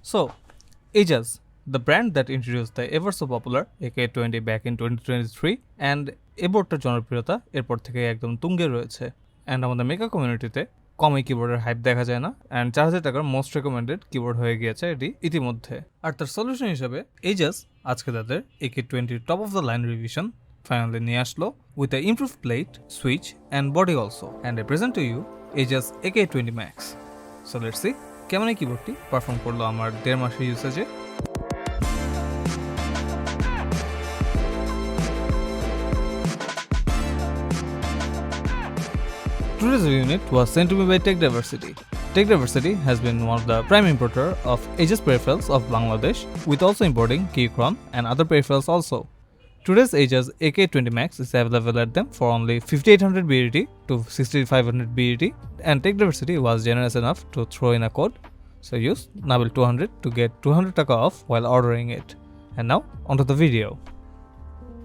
So, Ajazz, the brand that introduced the ever so popular AK820 back in 2023 and এই বোর্ডটার জনপ্রিয়তা এরপর থেকে একদম তুঙ্গে রয়েছে অ্যান্ড আমাদের মেকা কমিউনিটিতে কম এই কিবোর্ডের হাইপ দেখা যায় না অ্যান্ড 4000 টাকার মোস্ট রেকমেন্ডেড কিবোর্ড হয়ে গিয়েছে এটি ইতিমধ্যে। আর তার সলিউশন হিসেবে Ajazz আজকে তাদের AK20 top of the line revision finally নিয়ে আসলো with a improve plate, switch and body also, and I present to you Ajazz AK820 MAX. So let's see কেমন এই কিবোর্ডটি পারফর্ম করলো আমার 1.5 মাসের ইউসেজে। Today's unit was sent to me by Tech Diversity. Tech Diversity has been one of the prime importer of Ajazz peripherals of Bangladesh, with also importing Keycaps and other peripherals also. Today's Ajazz AK820 MAX is available at them for only 5800 BDT to 6500 BDT, and Tech Diversity was generous enough to throw in a code. So use Nabil200 to get 200 taka off while ordering it. And now onto the video.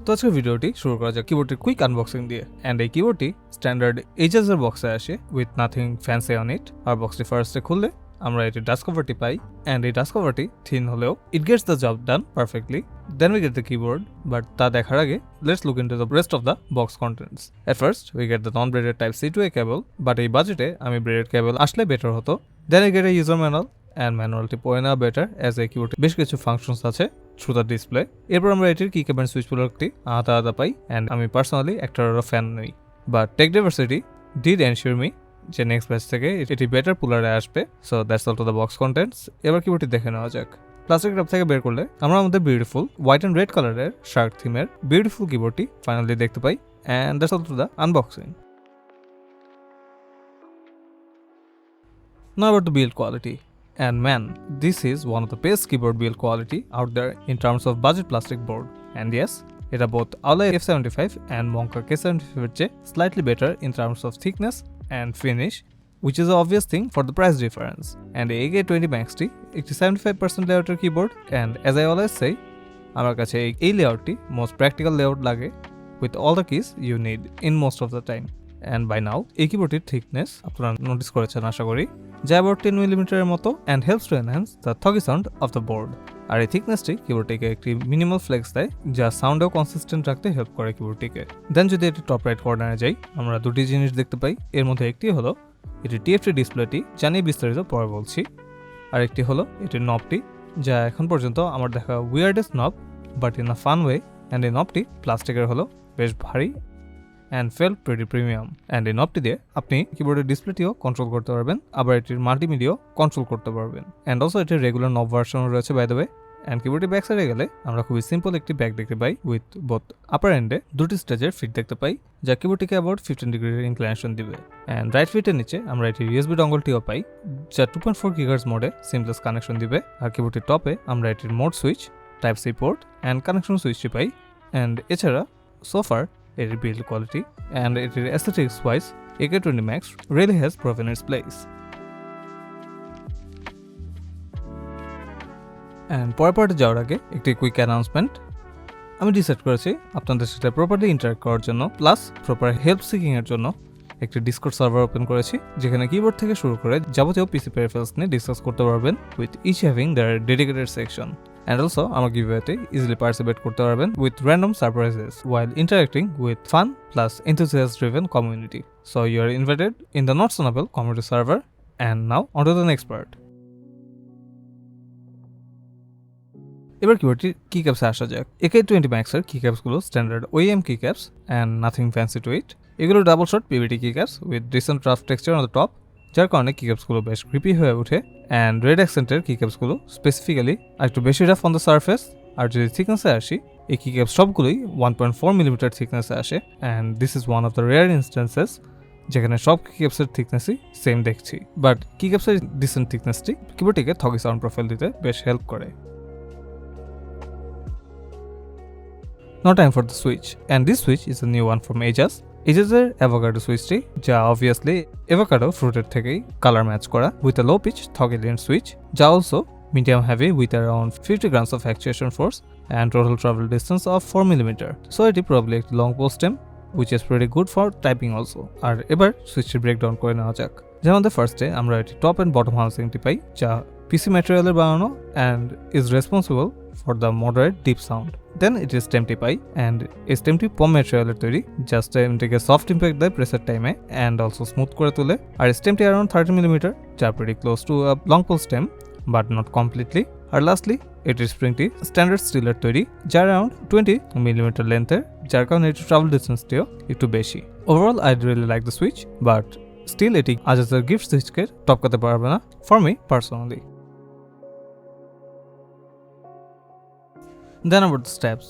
তো আজকের ভিডিওটি শুরু করা যাক কিবোর্ডের quick unboxing দিয়ে। And এই কিবোর্ডটি standard Ajazz-এর বক্সে আসে with nothing fancy on it. আর বক্সটি ফার্স্টে খুললে আমরা এটি ডাস্ট কভারটি পাই, অ্যান্ড এই ডাস্ট কভারটি থিন হলেও it gets the job done perfectly. Then we get the keyboard, but তা দেখার আগে let's look into the rest of the box contents. At first we get the non braided type C to A cable, but এই বাজেটে আমি braided cable আসলে better হতো। দেন we get a user manual, and ম্যানুয়ালটি পড়ে নেওয়া better as এই কিবোর্ডে বেশ কিছু ফাংশনস আছে থ্রু দ্য ডিসপ্লে। এরপর আমরা এটির কিক্যাপ অ্যান্ড সুইচ প্রোডাক্টটি আলাদা আলাদা পাই, অ্যান্ড আমি পার্সোনালি একটারও ফ্যান নই, but tech diversity did ensure me যে নেক্সট ব্যাচ থেকে এটি বেটার পুলারে আসবে। So that's all to the box contents. এবার কিবোর্ডটি দেখে নেওয়া যাক। প্লাস্টিক র্যাপ থেকে বের করলে আমরা আমাদের বিউটিফুল হোয়াইট অ্যান্ড রেড কালারের শার্ক থিমের বিউটিফুল কিবোর্ডটি ফাইনালি দেখতে পাই, and that's all to the unboxing. Now about the build quality. And man, this is one of the best keyboard build quality out there in terms of budget plastic board. And yes, এটা both Aula F75 and Monka K75 এর চেয়ে slightly better in terms of thickness and finish, which is an obvious thing for the price difference. And the AK20 MAX টি একটি 75% লেআউটের keyboard, and as I always say, আমার কাছে এই লেআউটটি most practical layout লাগে with all the keys you need in most of the time. And by now, এই কিবোর্ডটির thickness আপনারা নোটিস করেছেন আশা করি, যা about 10 mm এর মতো, and helps to enhance the thuggy sound of the board. আর এই থিকনেসটি কিবোর্ডটিকে একটি মিনিমাল ফ্লেক্স দেয়, যা সাউন্ডও কনসিস্টেন্ট রাখতে হেল্প করে কিবোর্ডটিকে। দেন যদি এটি টপ রাইট কর্নারে যাই, আমরা দুটি জিনিস দেখতে পাই। এর মধ্যে একটি হলো এটি TFT ডিসপ্লেটি, যা নিয়ে বিস্তারিত পরে বলছি। আর একটি হলো এটির নবটি, যা এখন পর্যন্ত আমার দেখা উইয়ার্ডেস্ট নব, but in a fun way. And এই নবটি প্লাস্টিকের হলো, বেশ ভারী and felt pretty premium. And এই নবটি দিয়ে আপনি কিবোর্ডের ডিসপ্লেটিও কন্ট্রোল করতে পারবেন, আবার এটির মাল্টিমিডিয়াও কন্ট্রোল করতে পারবেন। অ্যান্ড অলসো এটির রেগুলার নব ভার্সনও রয়েছে বাই দ্য ওয়ে। অ্যান্ড কিবোর্ডের ব্যাক সাইডে গেলে আমরা খুবই সিম্পল একটি ব্যাক দেখতে পাই উইথ বোথ আপার এন্ডে দুটি স্টেজের ফিট দেখতে পাই, যা কিবোর্ডটিকে অ্যাবাউট 15 ডিগ্রির ইনক্লিনেশন দিবে। অ্যান্ড রাইট ফিটের নিচে আমরা এটির USB ডঙ্গলটিও পাই, যা 2.4 GHz মোডে সিমলেস কানেকশন দিবে। আর কিবোর্ডটির টপে আমরা এটির mode switch, type C port and connection সুইচটি পাই। অ্যান্ড এছাড়া সোফার এটির বিল্ড কোয়ালিটি and এটির aesthetics wise AK20 MAX really has proven its place. And পরের পার্টে যাওয়ার আগে একটি কুইক অ্যানাউন্সমেন্ট। আমি ডিসাইড করেছি আপনাদের সাথে প্রপারলি ইন্টারেক্ট করার জন্য, প্লাস প্রপার হেল্প সিকিং এর জন্য একটি ডিসকর্ড সার্ভার ওপেন করেছি, যেখানে কিবোর্ড থেকে শুরু করে যাবতীয় পিসি পেরিফেরালস নিয়ে ডিসকাস করতে পারবেন with each having their dedicated section. And also আমার গিভওয়েতে ইজিলি পার্টিসিপেট করতে পারবেন with random surprises while interacting with fun plus enthusiast driven community. So you are invited in the Not Sonable community server. And now on to the next part. এবার কিবোর্ডটির কিক্যাপসে আসা যাক। AK20 MAX এর কিক্যাপসগুলো standard OEM keycaps and nothing fancy to it. এগুলো double shot PVT keycaps with decent rough texture on the top, যার কারণে কিক্যাপসগুলো বেশ creepy হয়ে ওঠে। অ্যান্ড রেড অ্যাকসেন্টের কিক্যাপসগুলো স্পেসিফিক্যালি একটু বেশি রাফ অন দ্য সারফেস। আর যদি থিকনেসে আসি, এই কিক্যাপস সবগুলোই 1.4 mm থিকনেসে আসে। And this is one of the rare instances যেখানে সব কিক্যাপসের থিকনেসই সেম দেখছি, বাট কিক্যাপসের ডিসেন্ট থিকনেসটি কিবোর্ডটিকে থগি সাউন্ড প্রোফাইল দিতে বেশ হেল্প করে। Now time for the switch, and this switch is a new one from Ajazz. Ajazz-এর অ্যাভোকাডো সুইচটি, যা অবভিয়াসলি অ্যাভোকাডো ফ্রুটের থেকেই কালার ম্যাচ করা উইথ আ লো পিচ থগেলিয়ান সুইচ, যা also medium heavy with around 50 grams of actuation force and total travel distance of 4 mm. So it is probably a long pole stem, which is pretty good for typing also. আর এবার সুইচটি breakdown করে নেওয়া যাক। যেমন ফার্স্টে আমরা এটি top and bottom হাউসিংটি পাই, যা PC ম্যাটেরিয়ালের বানানো and is responsible for the moderate deep sound. Then it is STEMT pi and STEMT POM ম্যাটেরিয়ালের তৈরি, জাস্ট এমটিকে সফট ইম্প্যাক্ট দেয় প্রেসার টাইমে and also স্মুথ করে তোলে। আর STEMT around 30mm, যা pretty close to a long pole stem but not completely. আর lastly এটির স্প্রিংটি standard স্টিলের তৈরি, যা অ্যারাউন্ড 20mm লেন্থের, যার কারণে এটির ট্রাভেল ডিস্টেন্সটিও একটু বেশি। Overall I really like the switch, but still এটি আজাজের গিফট সুইচকে টপ করতে পারবে না ফর মি পার্সোনালি। দেন আবার দ্য স্টেপস।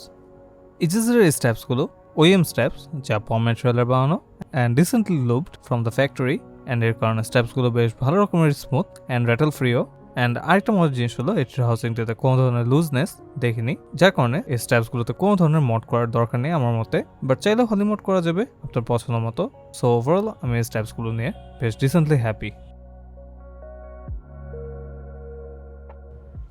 Ajazz-এর এই স্টেপসগুলো OEM স্টেপস, যা পম ম্যাটেরিয়ালের বানানো and recently lubed from the factory, and এর কারণে স্টেপসগুলো বেশ ভালো রকমের স্মুথ অ্যান্ড র্যাটেল ফ্রিও। অ্যান্ড আরেকটা মজার জিনিস হলো এটির হাউসিংটিতে কোনো ধরনের লুজনেস দেখিনি, যার কারণে এই স্টেপসগুলোতে কোনো ধরনের মড করার দরকার নেই আমার মতে, বাট চাইলেও হলি মড করা যাবে আপনার পছন্দ মতো। সো ওভারঅল আমি এই স্টেপসগুলো নিয়ে বেশ recently happy.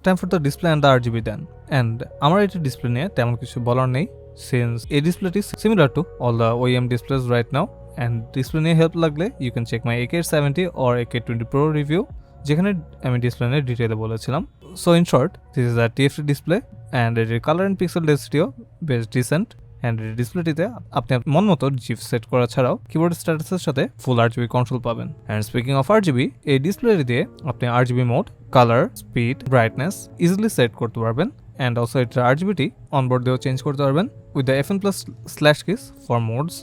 Time for the display and the RGB then. And আমার এটি ডিসপ্লে নিয়ে তেমন কিছু বলার নেই, সিন্স এই ডিসপ্লেটি similar to all the OEM displays right now. And display নিয়ে হেল্প লাগলে you can check my AK870 or AK820 Pro review, যেখানে আমি ডিসপ্লে নিয়ে ডিটেলে বলেছিলাম। So in short, this is a TFT display and এটির কালার অ্যান্ড পিক্সেল ডেন্সিটিও বেশ ডিসেন্ট। অ্যান্ড এই ডিসপ্লেটিতে আপনি মন মতো জিপ সেট করা ছাড়াও কিবোর্ড স্ট্যাটাসের সাথে ফুল RGB কন্ট্রোল পাবেন। অ্যান্ড স্পিকিং অফ RGB, এই ডিসপ্লেটি দিয়ে আপনি RGB mode, colour, speed, brightness easily set করতে পারবেন। অ্যান্ড অলসো এটার RGBটি অনবোর্ড দিয়েও চেঞ্জ করতে পারবেন with the FN+/ kiss for modes,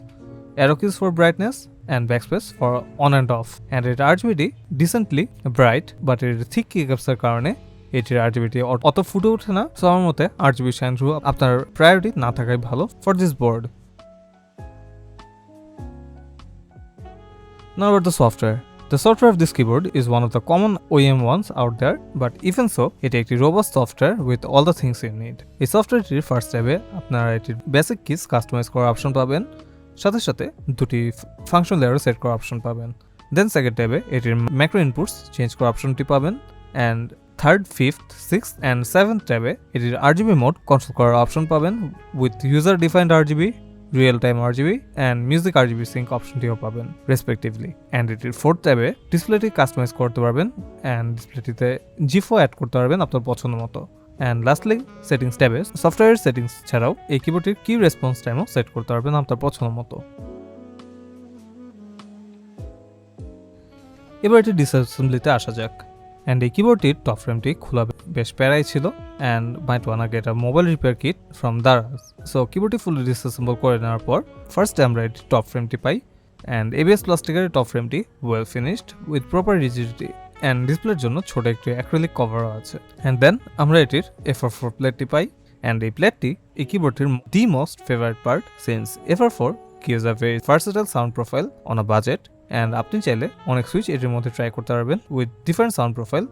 arrow keys for brightness and backspace for on and off. And এর RGBটি ডিসেন্টলি ব্রাইট, বাট এর thick কিকাপসের কারণে এটির RGBটি অত ফুটে ওঠে না। সো আমার মতে RGB শাইন থ্রু আপনার প্রায়োরিটি না থাকাই ভালো for this board. Now about the software. The software of this keyboard is one of the common OEM ones out there, but even so, এটি একটি robust software with all the things you need. এই সফটওয়্যারটির first স্টেপে আপনারা এটির basic keys customize করার option পাবেন, সাথে সাথে দুটি ফাংশন লেয়ারও সেট করার অপশন পাবেন। দেন সেকেন্ড ট্যাবে এটির ম্যাক্রো ইনপুটস চেঞ্জ করার অপশনটি পাবেন। And third, fifth, sixth and seventh ট্যাবে এটির RGB মোড কন্ট্রোল করার অপশন পাবেন with user defined RGB, real time RGB and music RGB sync অপশনটিও পাবেন রেসপেক্টিভলি। অ্যান্ড এটির ফোর্থ ট্যাবে ডিসপ্লেটি কাস্টমাইজ করতে পারবেন অ্যান্ড ডিসপ্লেটিতে জিফও অ্যাড করতে পারবেন আপনার পছন্দ মতো। অ্যান্ড লাস্টলি সেটিংস ট্যাবে সফটওয়্যার সেটিংস ছাড়াও এই কিবোর্ডটির কি রেসপন্স টাইমও সেট করতে পারবেন আপনার পছন্দ মতো। এবার এটি ডিসঅ্যাসেম্বলিতে আসা যাক। অ্যান্ড এই কিবোর্ডটির টপ ফ্রেমটি খোলা বেশ প্যারাই ছিল and might wanna get a mobile repair kit from Daraz. So কিবোর্ডটি ফুলি ডিসঅ্যাসেম্বল করে নেওয়ার পর ফার্স্টে আমরা এটি টপ ফ্রেমটি পাই। অ্যান্ড ABS প্লাস্টিকের টপ ফ্রেমটি well finished with proper rigidity and ডিসপ্লের জন্য ছোট একটি অ্যাক্রিলিক কভারও আছে। অ্যান্ড দেন আমরা এটির FR4 প্লেটটি পাই। অ্যান্ড এই প্লেটটি এই কিবোর্ডটির the most favourite part, since FR4 gives a very versatile sound profile on a budget. And আপনি চাইলে অনেক সুইচ এটির মধ্যে ট্রাই করতে পারবেন with different sound profile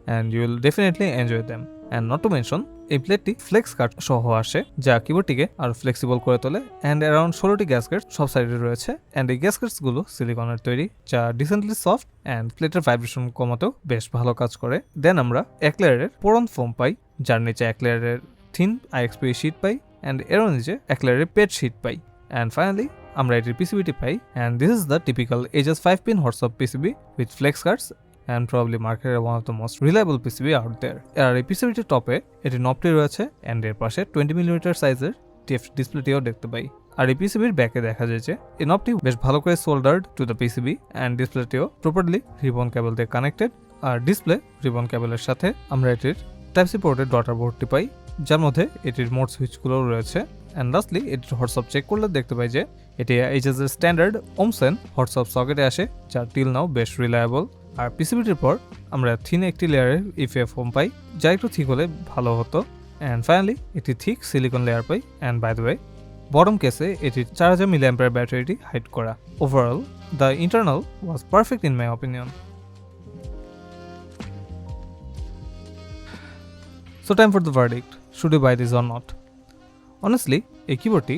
and you will definitely enjoy them. And not to mention, এই প্লেটটি flakes কাট সহ আসে, যা কিবোর্ডটিকে আরও ফ্লেক্সিবল করে তোলে। অ্যান্ড অ্যারাউন্ড 16টি গ্যাসকেট সব সাইডে রয়েছে। অ্যান্ড এই গ্যাসকেটসগুলো সিলিকনের তৈরি, যা ডিসেন্টলি সফট অ্যান্ড প্লেটের ভাইব্রেশন কমাতেও বেশ ভালো কাজ করে। দেন আমরা এক লেয়ারের পোরন ফোম পাই, যার নিচে এক লেয়ারের থিন IXP শিট পাই অ্যান্ড এরও নিচে এক লেয়ারের পেট শিট পাই। অ্যান্ড ফাইনালি আমরা এটির PCBটি পাই। And this is the typical Ajazz 5-pin hotswap PCB with flex cards and probably marketed one of the most reliable PCB out there. আর এই PCBটির টপে এটি নবটি রয়েছে অ্যান্ড এর পাশে 20mm সাইজের TFT ডিসপ্লেটিও দেখতে পাই। আর এই PCBর ব্যাকে দেখা যায় যে এই নবটি বেশ ভালো করে soldered to the PCB and ডিসপ্লেটিও প্রপারলি রিবন কেবল দিয়ে কানেক্টেড। আর ডিসপ্লে রিবন কেবলের সাথে আমরা এটির Type-C পোর্টের ডটার বোর্ডটি পাই, যার মধ্যে এটির মোড সুইচগুলোও রয়েছে। অ্যান্ড লাস্টলি এটির হটসপ চেক করলে দেখতে পাই যে এটি Ajazz-এর স্ট্যান্ডার্ড ওমসেন হটসপ সকেটে আসে, যা টিল নাও বেশ রিলায়েবল। আর PCBটির পর আমরা থিন একটি লেয়ারের EFF ফোম পাই, যা একটু ঠিক হলে ভালো হতো। অ্যান্ড ফাইনালি একটি থিক সিলিকন লেয়ার পাই। And by the way, bottom কেসে এটির 4000 mAh ব্যাটারিটি হাইড করা। Overall the internal was perfect in my opinion. So time for the verdict. Should you buy this or not? Honestly, a keyboard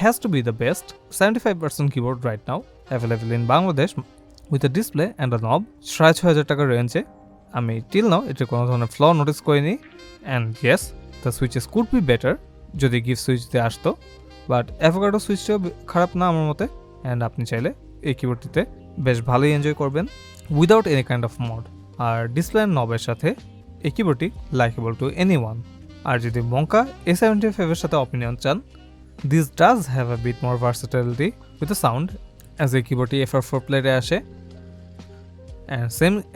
has to be the best 75% keyboard right now available in Bangladesh with a display and a knob 6,500 টাকার রেঞ্জে। আমি till now এটার কোনো ধরনের flaw notice করিনি। And yes, the switches could be better যদি gift switch দিয়ে আসতো, বাট অ্যাভোকাডো সুইচটাও খারাপ না আমার মতে। অ্যান্ড আপনি চাইলে এই কিবোর্ডটিতে বেশ ভালোই এনজয় করবেন without any kind of mod. আর ডিসপ্লে অ্যান্ড নবের সাথে এই কিবোর্ডটি লাইকেবল টু এনিওয়ান। আর যদি মঙ্কা A75 এর সাথে অপিনিয়ন চান, this does have a bit more versatility with the sound, as এই কিবোর্ডটি FR4 প্লেটে আসে,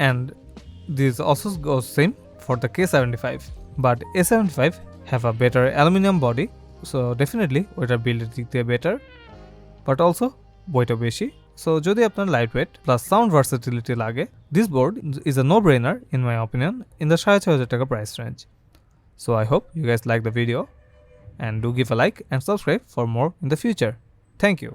and this also goes same for the K75, but A75 have a better aluminum body, so definitely ওইটার build দিক দিয়ে better, but also ওইটা বেশি। So যদি আপনার lightweight plus sound versatility লাগে, this board is a no-brainer in my opinion in the 6500 টাকা price range. So I hope you guys like the video and do give a like and subscribe for more in the future. Thank you.